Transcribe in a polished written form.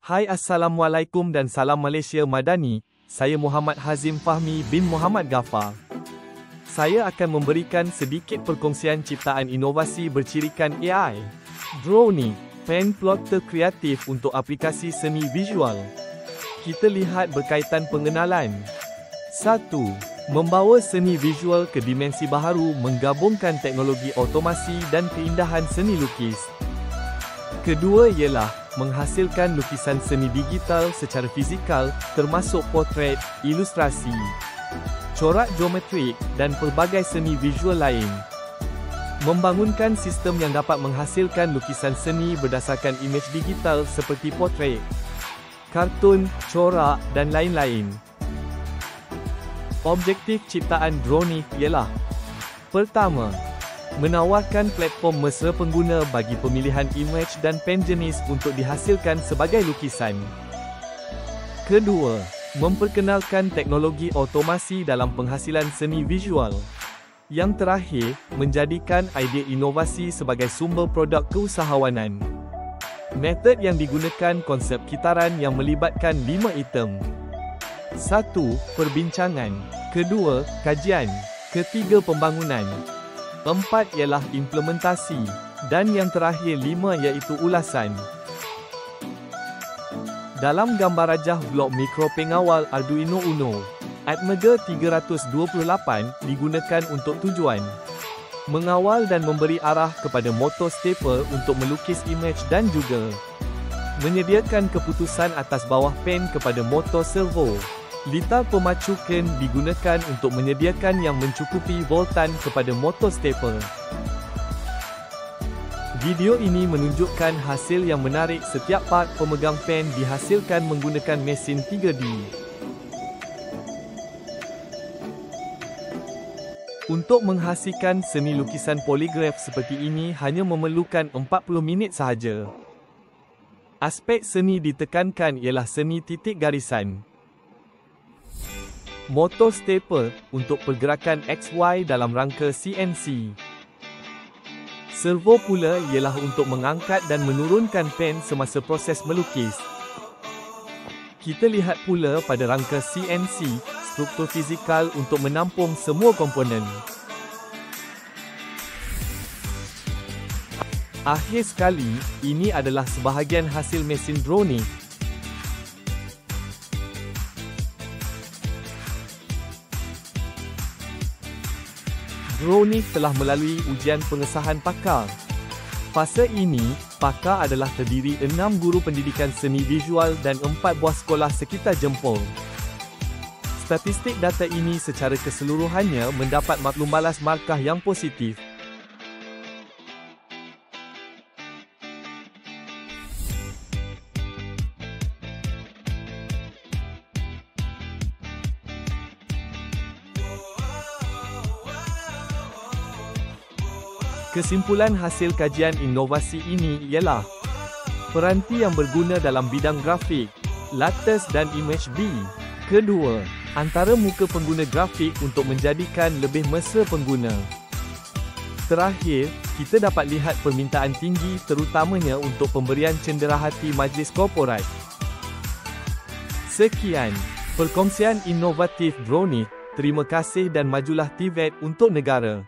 Hai, Assalamualaikum dan salam Malaysia Madani. Saya Muhammad Hazim Fahmi bin Muhammad Ghaffar. Saya akan memberikan sedikit perkongsian ciptaan inovasi bercirikan AI. Drone, pen plotter kreatif untuk aplikasi seni visual. Kita lihat berkaitan pengenalan. 1. Membawa seni visual ke dimensi baharu menggabungkan teknologi otomasi dan keindahan seni lukis. Kedua ialah menghasilkan lukisan seni digital secara fizikal, termasuk potret, ilustrasi, corak geometrik dan pelbagai seni visual lain. Membangunkan sistem yang dapat menghasilkan lukisan seni berdasarkan imej digital seperti potret, kartun, corak dan lain-lain. Objektif ciptaan drone ialah: pertama, menawarkan platform mesra pengguna bagi pemilihan imej dan pen jenis untuk dihasilkan sebagai lukisan. Kedua, memperkenalkan teknologi otomasi dalam penghasilan seni visual. Yang terakhir, menjadikan idea inovasi sebagai sumber produk keusahawanan. Metod yang digunakan konsep kitaran yang melibatkan 5 item. 1. Perbincangan. Kedua, kajian. Ketiga, pembangunan. 4 ialah implementasi. Dan yang terakhir 5 iaitu ulasan. Dalam gambar rajah blok mikro pengawal Arduino Uno, Atmega 328 digunakan untuk tujuan mengawal dan memberi arah kepada motor stapler untuk melukis imej dan juga menyediakan keputusan atas bawah pen kepada motor servo. Litar pemacu ken digunakan untuk menyediakan yang mencukupi voltan kepada motor stapler. Video ini menunjukkan hasil yang menarik. Setiap part pemegang pen dihasilkan menggunakan mesin 3D. Untuk menghasilkan seni lukisan poligraf seperti ini hanya memerlukan 40 minit sahaja. Aspek seni ditekankan ialah seni titik garisan. Motor stapler untuk pergerakan XY dalam rangka CNC. Servo pula ialah untuk mengangkat dan menurunkan pen semasa proses melukis. Kita lihat pula pada rangka CNC, struktur fizikal untuk menampung semua komponen. Akhir sekali, ini adalah sebahagian hasil mesin drone. Drone telah melalui ujian pengesahan pakar. Fasa ini, pakar adalah terdiri 6 guru pendidikan seni visual dan 4 buah sekolah sekitar jempol. Statistik data ini secara keseluruhannya mendapat maklum balas markah yang positif. Kesimpulan hasil kajian inovasi ini ialah peranti yang berguna dalam bidang grafik, lattes dan imej B. Kedua, antara muka pengguna grafik untuk menjadikan lebih mesra pengguna. Terakhir, kita dapat lihat permintaan tinggi terutamanya untuk pemberian cenderahati majlis korporat. Sekian, perkongsian inovatif drone. Terima kasih dan majulah TVET untuk negara.